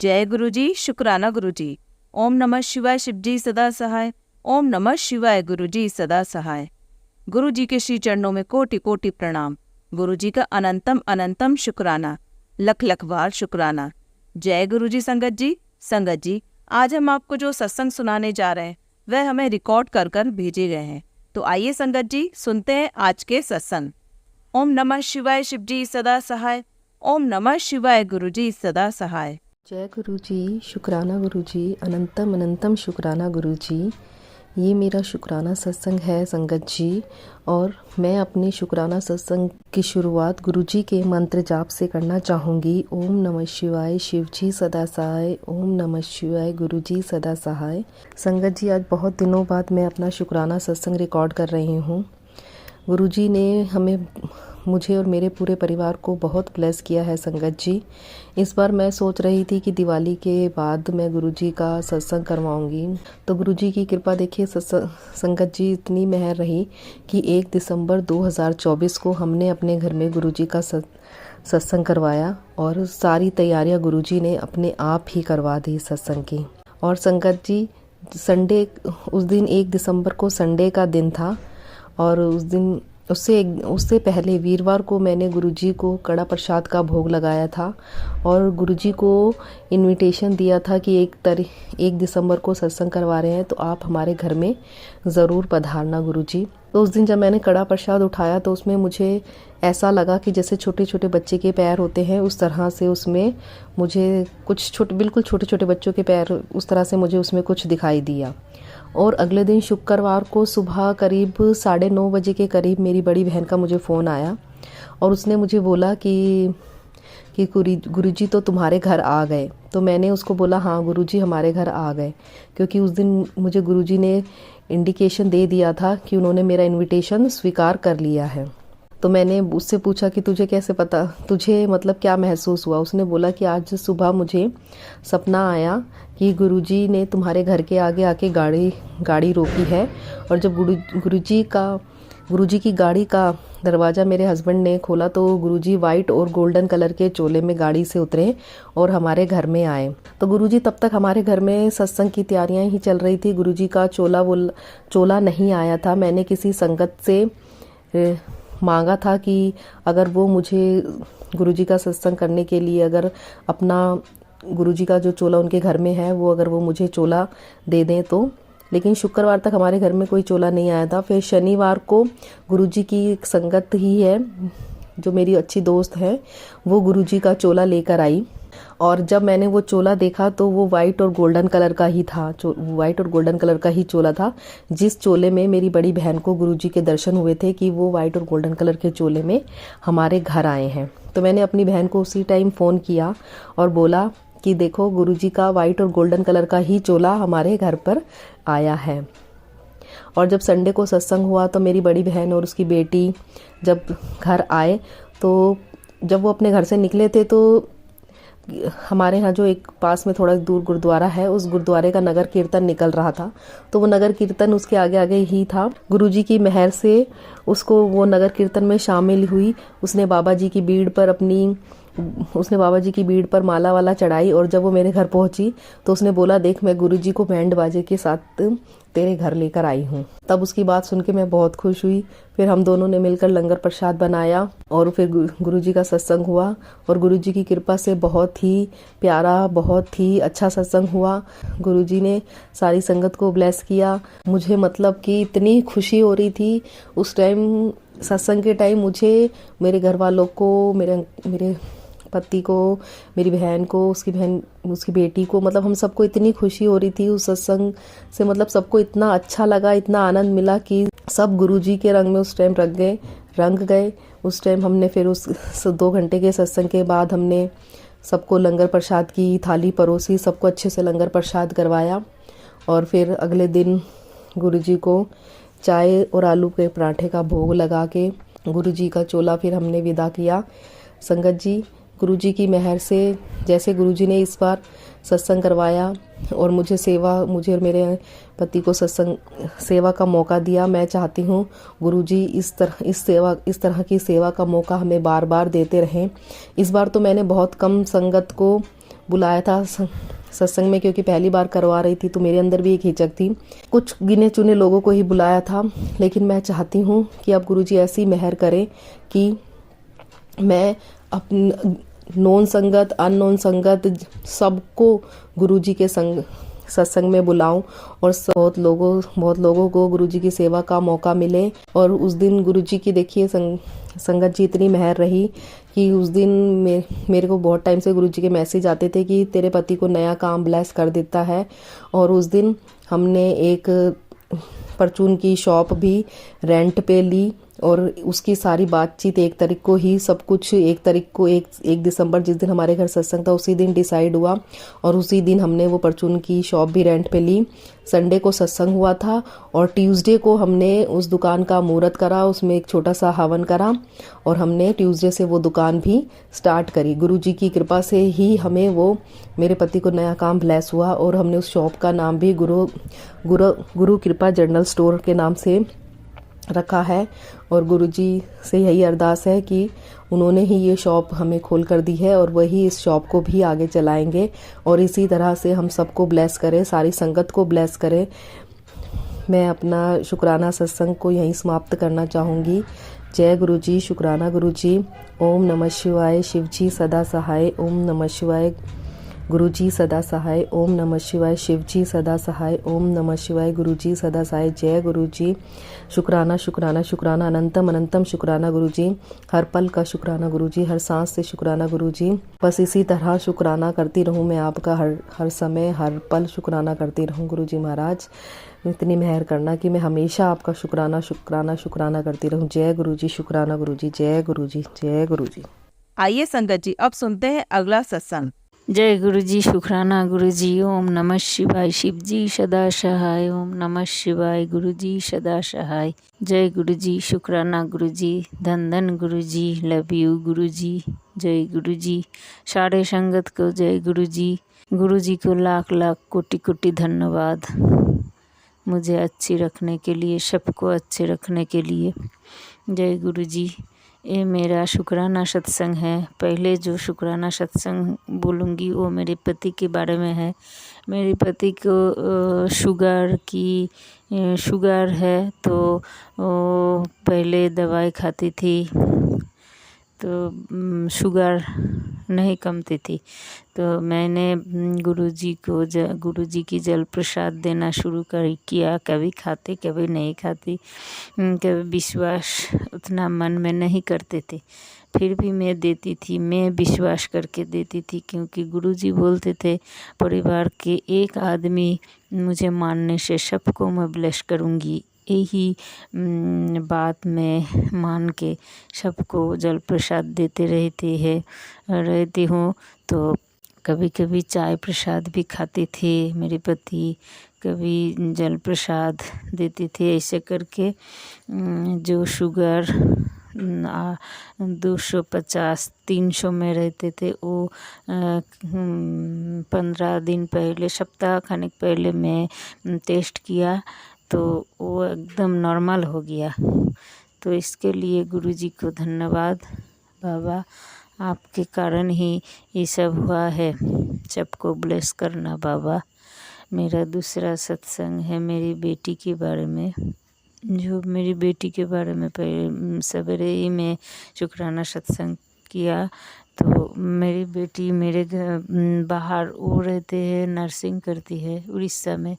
जय गुरु जी, शुक्राना गुरु जी। ओम नमः शिवाय, शिव जी सदा सहाय। ओम नमः शिवाय, गुरु जी सदा सहाय। गुरु जी के श्री चरणों में कोटि कोटि प्रणाम। गुरु जी का अनंतम अनंतम शुक्राना, लख लख बार शुक्राना। जय गुरु जी। संगत जी, आज हम आपको जो सत्संग सुनाने जा रहे हैं वह हमें रिकॉर्ड कर कर भेजे गए हैं। तो आइए संगत जी, सुनते हैं आज के सत्संग। ओम नमः शिवाय, शिव जी सदा सहाय। ओम नमः शिवाय, गुरु जी सदा सहाय। जय गुरु जी, शुक्राना गुरु जी, अनंतम अनंतम शुक्राना गुरु जी। ये मेरा शुक्राना सत्संग है संगत जी, और मैं अपने शुक्राना सत्संग की शुरुआत गुरु जी के मंत्र जाप से करना चाहूँगी। ओम नमः शिवाय, शिव जी सदा सहाय। ओम नमः शिवाय, गुरु जी सदा सहाय। संगत जी, आज बहुत दिनों बाद मैं अपना शुक्राना सत्संग रिकॉर्ड कर रही हूँ। गुरु जी ने मुझे और मेरे पूरे परिवार को बहुत ब्लेस किया है संगत जी। इस बार मैं सोच रही थी कि दिवाली के बाद मैं गुरु जी का सत्संग करवाऊंगी, तो गुरु जी की कृपा देखिए संगत जी इतनी मेहर रही कि 1 दिसंबर 2024 को हमने अपने घर में गुरु जी का सत्संग करवाया, और सारी तैयारियां गुरु जी ने अपने आप ही करवा दी सत्संग की। और संगत जी, उस दिन 1 दिसंबर को संडे का दिन था, और उससे पहले वीरवार को मैंने गुरुजी को कड़ा प्रसाद का भोग लगाया था, और गुरुजी को इनविटेशन दिया था कि 1 दिसंबर को सत्संग करवा रहे हैं तो आप हमारे घर में ज़रूर पधारना गुरुजी। तो उस दिन जब मैंने कड़ा प्रसाद उठाया तो उसमें मुझे ऐसा लगा कि जैसे छोटे छोटे बच्चे के पैर होते हैं उस तरह से उसमें मुझे बिल्कुल छोटे छोटे बच्चों के पैर उस तरह से मुझे उसमें कुछ दिखाई दिया। और अगले दिन शुक्रवार को सुबह करीब 9:30 बजे के करीब मेरी बड़ी बहन का मुझे फ़ोन आया, और उसने मुझे बोला कि गुरुजी तो तुम्हारे घर आ गए। तो मैंने उसको बोला हाँ गुरुजी हमारे घर आ गए, क्योंकि उस दिन मुझे गुरुजी ने इंडिकेशन दे दिया था कि उन्होंने मेरा इनविटेशन स्वीकार कर लिया है। तो मैंने उससे पूछा कि तुझे कैसे पता, तुझे मतलब क्या महसूस हुआ। उसने बोला कि आज सुबह मुझे सपना आया कि गुरुजी ने तुम्हारे घर के आगे आके गाड़ी रोकी है, और जब गुरुजी की गाड़ी का दरवाज़ा मेरे हस्बैंड ने खोला तो गुरुजी वाइट और गोल्डन कलर के चोले में गाड़ी से उतरे और हमारे घर में आए। तो गुरुजी तब तक हमारे घर में सत्संग की तैयारियां ही चल रही थी। गुरुजी का चोला नहीं आया था। मैंने किसी संगत से मांगा था कि अगर वो मुझे गुरुजी का सत्संग करने के लिए अगर अपना गुरुजी का जो चोला उनके घर में है वो अगर वो मुझे चोला दे दें तो, लेकिन शुक्रवार तक हमारे घर में कोई चोला नहीं आया था। फिर शनिवार को गुरुजी की एक संगत ही है जो मेरी अच्छी दोस्त है, वो गुरुजी का चोला लेकर आई, और जब मैंने वो चोला देखा तो वो वाइट और गोल्डन कलर का ही था। वाइट और गोल्डन कलर का ही चोला था, जिस चोले में मेरी बड़ी बहन को गुरुजी के दर्शन हुए थे कि वो वाइट और गोल्डन कलर के चोले में हमारे घर आए हैं। तो मैंने अपनी बहन को उसी टाइम फ़ोन किया और बोला कि देखो गुरुजी का वाइट और गोल्डन कलर का ही चोला हमारे घर पर आया है। और जब संडे को सत्संग हुआ तो मेरी बड़ी बहन और उसकी बेटी जब घर आए, तो जब वो अपने घर से निकले थे तो हमारे यहाँ जो एक पास में थोड़ा दूर गुरुद्वारा है, उस गुरुद्वारे का नगर कीर्तन निकल रहा था। तो वो नगर कीर्तन उसके आगे आगे ही था। गुरुजी की मेहर से उसको वो नगर कीर्तन में शामिल हुई। उसने बाबा जी की बीड़ पर माला वाला चढ़ाई, और जब वो मेरे घर पहुंची तो उसने बोला देख मैं गुरुजी को बैंड बाजे के साथ तेरे घर लेकर आई हूँ। तब उसकी बात सुन के मैं बहुत खुश हुई। फिर हम दोनों ने मिलकर लंगर प्रसाद बनाया और फिर गुरुजी का सत्संग हुआ, और गुरुजी की कृपा से बहुत ही प्यारा, बहुत ही अच्छा सत्संग हुआ। गुरुजी ने सारी संगत को ब्लेस किया। मुझे मतलब कि इतनी खुशी हो रही थी उस टाइम, सत्संग के टाइम मुझे, मेरे घर वालों को, मेरे पति को, मेरी बहन को, उसकी बेटी को, मतलब हम सबको इतनी खुशी हो रही थी उस सत्संग से। मतलब सबको इतना अच्छा लगा, इतना आनंद मिला कि सब गुरुजी के रंग में उस टाइम रंग गए। उस टाइम हमने फिर उस 2 घंटे के सत्संग के बाद हमने सबको लंगर प्रसाद की थाली परोसी, सबको अच्छे से लंगर प्रसाद करवाया, और फिर अगले दिन गुरुजी को चाय और आलू के पराठे का भोग लगा के गुरुजी का चोला फिर हमने विदा किया। संगत जी, गुरुजी की मेहर से जैसे गुरुजी ने इस बार सत्संग करवाया और मुझे और मेरे पति को सेवा का मौका दिया, मैं चाहती हूँ गुरुजी इस तरह की सेवा का मौका हमें बार बार देते रहें। इस बार तो मैंने बहुत कम संगत को बुलाया था सत्संग में, क्योंकि पहली बार करवा रही थी तो मेरे अंदर भी एक हिचक थी। कुछ गिने चुने लोगों को ही बुलाया था, लेकिन मैं चाहती हूँ कि अब गुरुजी ऐसी मेहर करें कि मैं अपन नोन संगत अननोन संगत सबको गुरुजी के सत्संग में बुलाऊं और बहुत लोगों को गुरुजी की सेवा का मौका मिले। और उस दिन गुरुजी की देखिए संगत जी इतनी मेहर रही कि उस दिन मेरे को बहुत टाइम से गुरुजी के मैसेज आते थे कि तेरे पति को नया काम ब्लेस कर देता है। और उस दिन हमने एक परचून की शॉप भी रेंट पे ली और उसकी सारी बातचीत 1 तारीख को ही सब कुछ 1 तारीख को 1 दिसंबर जिस दिन हमारे घर सत्संग था उसी दिन डिसाइड हुआ और उसी दिन हमने वो परचून की शॉप भी रेंट पे ली। संडे को सत्संग हुआ था और ट्यूसडे को हमने उस दुकान का मुहूर्त करा, उसमें एक छोटा सा हवन करा और हमने ट्यूसडे से वो दुकान भी स्टार्ट करी। गुरुजी की कृपा से ही हमें वो मेरे पति को नया काम ब्लेस हुआ और हमने उस शॉप का नाम भी गुरु कृपा जनरल स्टोर के नाम से रखा है। और गुरुजी से यही अरदास है कि उन्होंने ही ये शॉप हमें खोल कर दी है और वही इस शॉप को भी आगे चलाएंगे और इसी तरह से हम सबको ब्लेस करें, सारी संगत को ब्लेस करें। मैं अपना शुक्राना सत्संग को यहीं समाप्त करना चाहूँगी। जय गुरुजी, शुक्राना गुरुजी। ओम नमः शिवाय। शिवजी सदा सहाय। ओम नमः शिवाय। गुरुजी सदा सहाय। ओम नमः शिवाय। शिवजी सदा सहाय। ओम नमः शिवाय। गुरुजी सदा सहाय। जय गुरुजी। शुक्राना शुक्राना शुक्राना, अनंतम अनंतम शुक्राना गुरुजी। हर पल का शुक्राना गुरुजी, हर सांस से शुक्राना गुरुजी। बस इसी तरह शुक्राना करती रहूं मैं आपका, हर समय हर पल शुक्राना करती रहूं गुरुजी महाराज। इतनी मेहर करना कि मैं हमेशा आपका शुक्राना शुक्राना शुक्राना करती रहूं। जय गुरुजी, शुक्राना गुरुजी। जय गुरुजी, जय गुरुजी। आइए संगत जी, अब सुनते हैं अगला सत्संग। जय गुरुजी, शुक्राना गुरुजी। ओम नमः शिवाय। शिवजी सदा सहाय। ओम नमः शिवाय। गुरुजी सदा सहाय। जय गुरुजी, शुक्राना गुरुजी। धन धन गुरुजी। लव यू गुरुजी। जय गुरुजी। सारे संगत को जय गुरुजी। गुरुजी को लाख लाख कोटि कोटि धन्यवाद, मुझे अच्छी रखने के लिए, सबको अच्छे रखने के लिए। जय गुरुजी। ये मेरा शुक्राना सत्संग है। पहले जो शुक्राना सत्संग बोलूँगी वो मेरे पति के बारे में है। मेरे पति को शुगर है तो वो पहले दवाई खाती थी तो शुगर नहीं कमती थी, तो मैंने गुरुजी की जल प्रसाद देना शुरू किया। कभी खाते कभी नहीं खाती, कभी विश्वास उतना मन में नहीं करते थे, फिर भी मैं देती थी। मैं विश्वास करके देती थी क्योंकि गुरुजी बोलते थे परिवार के एक आदमी मुझे मानने से सबको मैं ब्लेस करूँगी। यही बात में मान के सबको जल प्रसाद देते रहती हूँ। तो कभी कभी चाय प्रसाद भी खाते थे मेरे पति, कभी जल प्रसाद देते थे। ऐसे करके जो शुगर 250-300 में रहते थे वो 15 दिन पहले, सप्ताह खानेक पहले मैं टेस्ट किया तो वो एकदम नॉर्मल हो गया। तो इसके लिए गुरुजी को धन्यवाद। बाबा आपके कारण ही ये सब हुआ है, सबको ब्लेस करना बाबा। मेरा दूसरा सत्संग है मेरी बेटी के बारे में। जो मेरी बेटी के बारे में पहले सवेरे ही मैं शुक्राना सत्संग किया। तो मेरी बेटी मेरे घर बाहर वो रहते हैं, नर्सिंग करती है उड़ीसा में।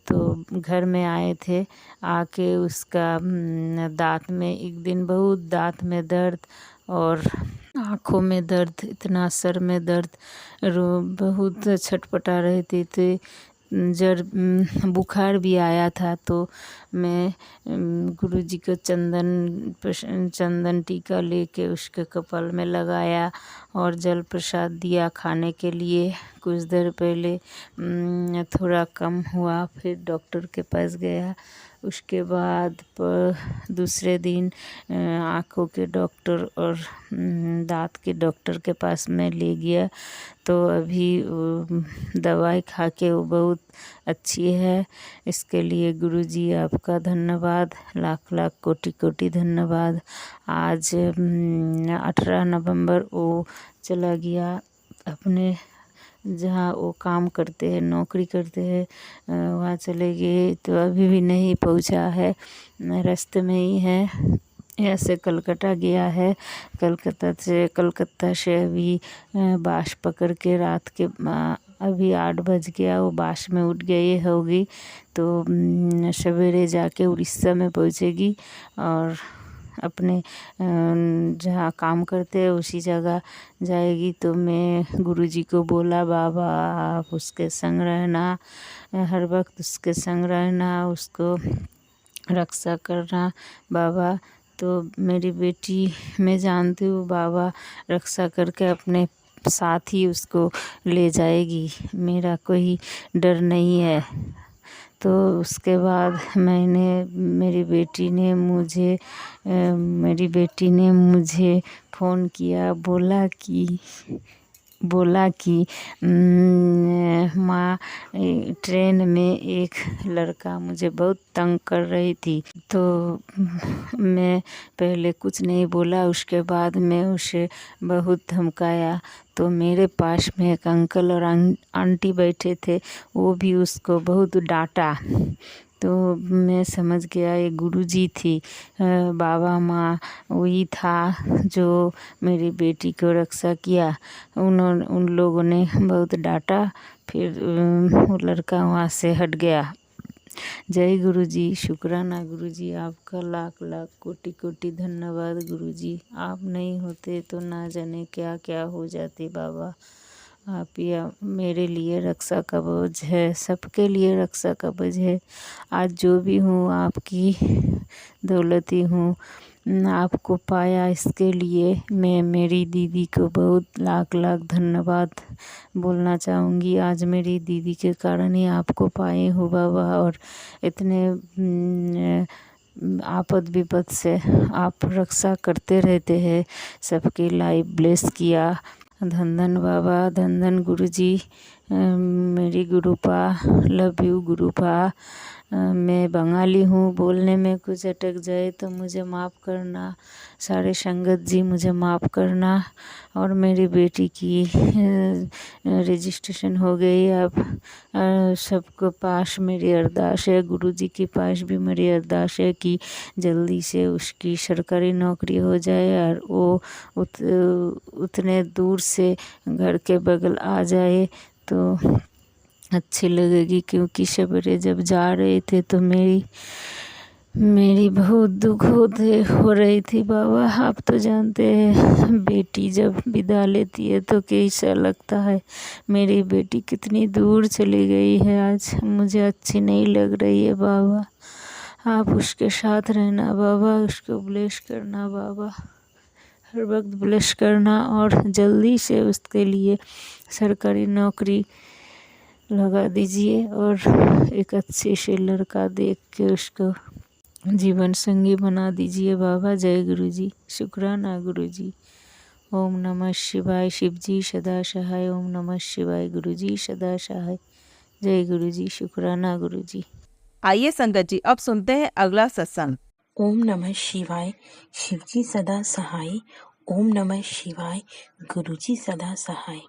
तो घर में आए थे, आके उसका दांत में एक दिन बहुत दांत में दर्द और आँखों में दर्द, इतना सर में दर्द, बहुत छटपटा रहती थी, बुखार भी आया था। तो मैं गुरुजी को चंदन टीका लेके उसके कपाल में लगाया और जल प्रसाद दिया खाने के लिए। कुछ देर पहले थोड़ा कम हुआ, फिर डॉक्टर के पास गया। उसके बाद दूसरे दिन आँखों के डॉक्टर और दांत के डॉक्टर के पास मैं ले गया। तो अभी दवाई खा के वो बहुत अच्छी है। इसके लिए गुरुजी आपका धन्यवाद, लाख लाख कोटि कोटि धन्यवाद। आज 18 नवंबर वो चला गया अपने जहाँ वो काम करते हैं, नौकरी करते हैं, वहाँ चले गए। तो अभी भी नहीं पहुँचा है, रास्ते में ही है। यहाँ से कलकत्ता गया है, कलकत्ता से अभी बस पकड़ के रात के अभी 8 बज गया, वो बस में उठ गई होगी। तो सवेरे जाके उड़ीसा में पहुँचेगी और अपने जहाँ काम करते हैं उसी जगह जाएगी। तो मैं गुरुजी को बोला, बाबा आप उसके संग रहना, हर वक्त उसके संग रहना, उसको रक्षा करना बाबा। तो मेरी बेटी, मैं जानती हूँ बाबा रक्षा करके अपने साथ ही उसको ले जाएगी, मेरा कोई डर नहीं है। तो उसके बाद मेरी बेटी ने मुझे फ़ोन किया, बोला कि माँ ट्रेन में एक लड़का मुझे बहुत तंग कर रही थी। तो मैं पहले कुछ नहीं बोला, उसके बाद मैं उसे बहुत धमकाया। तो मेरे पास में एक अंकल और आंटी बैठे थे, वो भी उसको बहुत डांटा। तो मैं समझ गया ये गुरुजी थी, बाबा माँ वही था जो मेरी बेटी को रक्षा किया। उन लोगों ने बहुत डांटा, फिर वो लड़का वहाँ से हट गया। जय गुरुजी, शुक्राना गुरुजी, आपका लाख लाख कोटि कोटि धन्यवाद गुरुजी। आप नहीं होते तो ना जाने क्या क्या हो जाते बाबा। आप ही मेरे लिए रक्षा कवच है, सबके लिए रक्षा कवच है। आज जो भी हूँ आपकी दौलत ही हूँ। आपको पाया इसके लिए मैं मेरी दीदी को बहुत लाख लाख धन्यवाद बोलना चाहूँगी। आज मेरी दीदी के कारण ही आपको पाए हूँ बाबा। और इतने आपद विपद से आप रक्षा करते रहते हैं, सबकी लाइफ ब्लेस किया। धन धन बाबा, धन धन गुरुजी, मेरी गुरुपा, लव यू गुरुपा। मैं बंगाली हूँ, बोलने में कुछ अटक जाए तो मुझे माफ़ करना। सारे संगत जी मुझे माफ़ करना। और मेरी बेटी की रजिस्ट्रेशन हो गई अब। सबके पास मेरी अरदास है, गुरुजी के पास भी मेरी अरदास है कि जल्दी से उसकी सरकारी नौकरी हो जाए और वो उतने दूर से घर के बगल आ जाए तो अच्छी लगेगी। क्योंकि सवेरे जब जा रहे थे तो मेरी बहुत दुख हो रही थी बाबा। आप तो जानते हैं बेटी जब विदा लेती है तो कैसा लगता है। मेरी बेटी कितनी दूर चली गई है, आज मुझे अच्छी नहीं लग रही है बाबा। आप उसके साथ रहना बाबा, उसको ब्लेस करना बाबा, हर वक्त ब्लेस करना। और जल्दी से उसके लिए सरकारी नौकरी लगा दीजिए और एक अच्छे से लड़का देख के उसको जीवन संगी बना दीजिए बाबा। जय गुरुजी, शुक्राना गुरुजी। ओम नमः शिवाय, शिवजी सदा सहाय। ओम नमः शिवाय, गुरुजी सदा सहाय। जय गुरुजी, शुक्राना गुरुजी। आइए संगत जी, अब सुनते हैं अगला सत्संग। ओम नमः शिवाय, शिवजी सदा सहाय। ओम नमः शिवाय, गुरुजी सदा सहाय।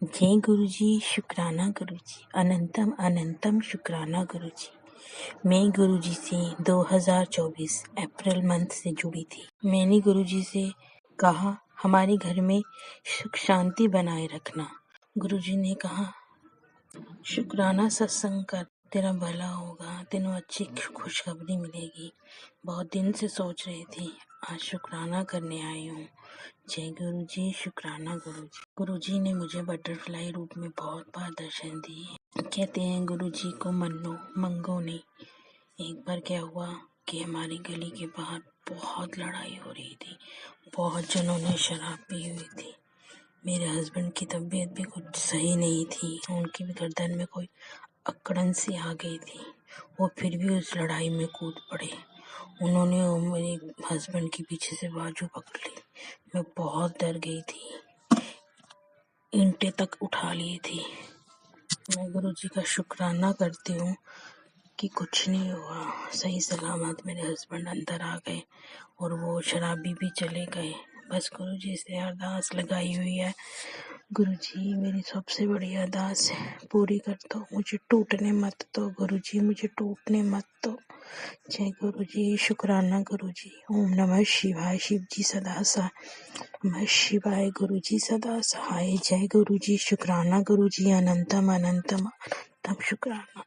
जय गुरुजी, शुक्राना गुरुजी, अनंतम अनंतम शुक्राना गुरुजी। मैं गुरुजी से 2024 अप्रैल मंथ से जुड़ी थी। मैंने गुरुजी से कहा हमारे घर में सुख शांति बनाए रखना। गुरुजी ने कहा शुक्राना सत्संग कर, तेरा भला होगा, तेनों अच्छी खुशखबरी मिलेगी। बहुत दिन से सोच रही थी, आज शुक्राना करने आई हूँ। जय गुरुजी, शुक्राना गुरुजी। गुरुजी ने मुझे बटरफ्लाई रूप में बहुत बार दर्शन दिए। कहते हैं गुरुजी को मन्नो मंगो नहीं। एक बार क्या हुआ कि हमारी गली के बाहर बहुत लड़ाई हो रही थी, बहुत जनों ने शराब पी हुई थी। मेरे हस्बैंड की तबीयत भी कुछ सही नहीं थी, उनकी भी गर्दन में कोई अकड़न सी आ गई थी। वो फिर भी उस लड़ाई में कूद पड़े। उन्होंने मेरे हस्बैंड के पीछे से बाजू पकड़ ली। मैं बहुत डर गई थी, ईंटें तक उठा ली थी। मैं गुरुजी का शुक्राना करती हूँ कि कुछ नहीं हुआ, सही सलामत मेरे हस्बैंड अंदर आ गए और वो शराबी भी चले गए। बस गुरुजी से अरदास लगाई हुई है, गुरुजी मेरी सबसे बड़ी अरदास है पूरी कर दो, मुझे टूटने मत दो गुरुजी, मुझे टूटने मत दो। जय गुरुजी, शुक्राना गुरुजी। ओम नमः शिवाय, शिव जी सदा सहाय। नमः शिवाय, गुरुजी सदा सहाय। जय गुरुजी, शुक्राना गुरुजी, अनंतम अनंतम अनंतम शुक्राना।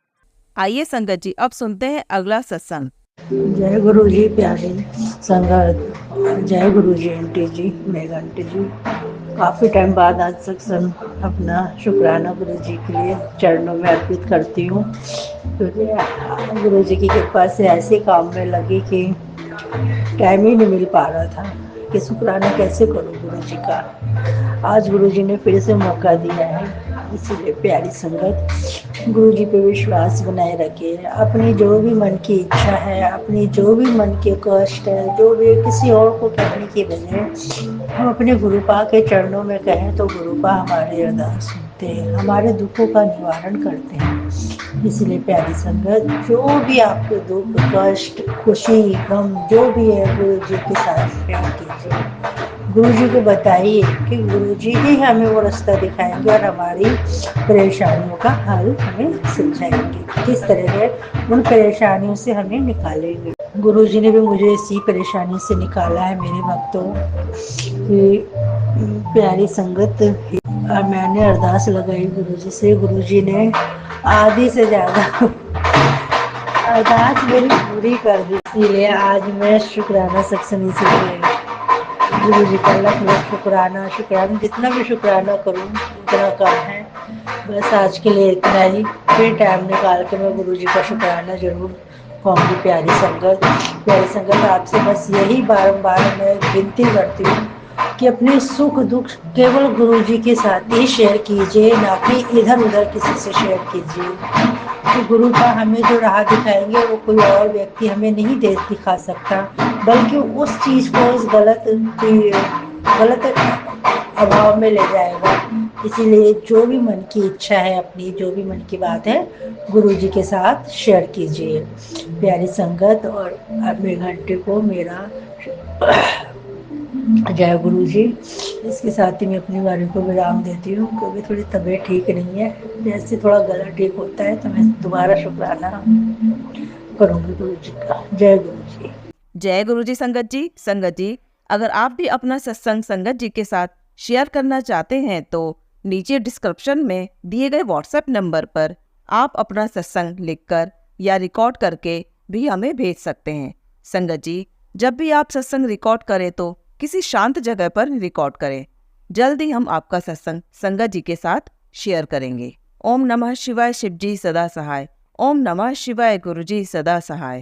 आइए संगत जी, अब सुनते हैं अगला सत्संग। जय गुरु जी प्यारे संगत, जय गुरु जी आंटी जी, मेघा आंटी जी। काफ़ी टाइम बाद आज सत्संग अपना शुक्राना गुरु जी के लिए चरणों में अर्पित करती हूँ, क्योंकि गुरु जी की कृपा से ऐसे काम में लगी कि टाइम ही नहीं मिल पा रहा था कि शुक्राना कैसे करूँ गुरु जी का। आज गुरु जी ने फिर से मौका दिया है, इसीलिए प्यारी संगत गुरु जी पे विश्वास बनाए रखिए। अपनी जो भी मन की इच्छा है, अपनी जो भी मन के कष्ट है, जो भी किसी और को कहने की बजाय हम अपने गुरुपा के चरणों में कहें तो गुरुपा हमारे अरदास सुनते हैं, हमारे दुखों का निवारण करते हैं। इसलिए प्यारी संगत, जो भी आपके दुख कष्ट खुशी गम जो भी है गुरु जी के साथ शेयर कीजिए। गुरु जी को बताइए कि गुरु जी ही हमें वो रास्ता दिखाएंगे और हमारी परेशानियों का हल हमें समझाएंगे, किस तरह है उन परेशानियों से हमें निकालेंगे। गुरु जी ने भी मुझे इसी परेशानी से निकाला है मेरे भक्तों की। प्यारी संगत, मैंने अरदास लगाई गुरु जी से, गुरु जी ने आधी से ज़्यादा अरदास मेरी पूरी कर दी। इसलिए आज मैं शुक्राना सत्संग से गुरु जी का लख लख शुक्राना, जितना भी शुक्राना करूँ उतना कम है। बस आज के लिए इतना ही, फिर टाइम निकाल के मैं गुरु जी का शुक्राना जरूर कहूँगी। प्यारी संगत आपसे बस यही बारंबार मैं विनती करती हूँ कि अपने सुख दुख केवल गुरु जी के साथ ही शेयर कीजिए, ना कि इधर उधर किसी से शेयर कीजिए। तो गुरु का हमें जो राह दिखाएंगे वो कोई और व्यक्ति हमें नहीं दिखा सकता, बल्कि उस चीज़ को उस गलत अभाव में ले जाएगा। इसीलिए जो भी मन की इच्छा है, अपनी जो भी मन की बात है गुरु जी के साथ शेयर कीजिए। प्यारी संगत और मेघा आंटी को मेरा जय गुरु जी। इसके साथ ही मैं अपनी वाणी को विराम देती हूँ, क्योंकि थोड़ी तबीयत ठीक नहीं है। जैसे थोड़ा गला ठीक होता है तो मैं दोबारा शुक्राना करूँगी गुरु जी का। जय गुरु जी। जय गुरु जी। संगत जी, अगर आप भी अपना सत्संग संगत जी के साथ शेयर करना चाहते हैं तो नीचे डिस्क्रिप्शन में दिए गए व्हाट्सएप नंबर पर आप अपना सत्संग लिखकर या रिकॉर्ड करके भी हमें भेज सकते हैं। संगत जी, जब भी आप सत्संग रिकॉर्ड करें तो किसी शांत जगह पर रिकॉर्ड करें। जल्दी हम आपका सत्संग संगत जी के साथ शेयर करेंगे। ओम नमः शिवाय, शिव जी सदा सहाय। ओम नमः शिवाय, गुरु जी सदा सहाय।